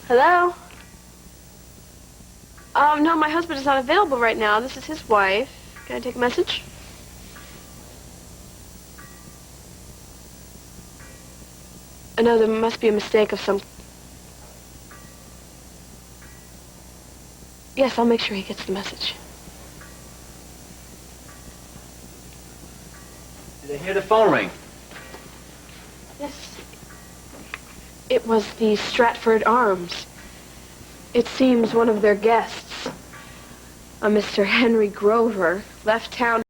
Hello? No, my husband is not available right now. This is his wife. Can I take a message? No, there must be a mistake of some... Yes, I'll make sure he gets the message. Did I hear the phone ring? Yes. It was the Stratford Arms. It seems one of their guests, a Mr. Henry Grover, left town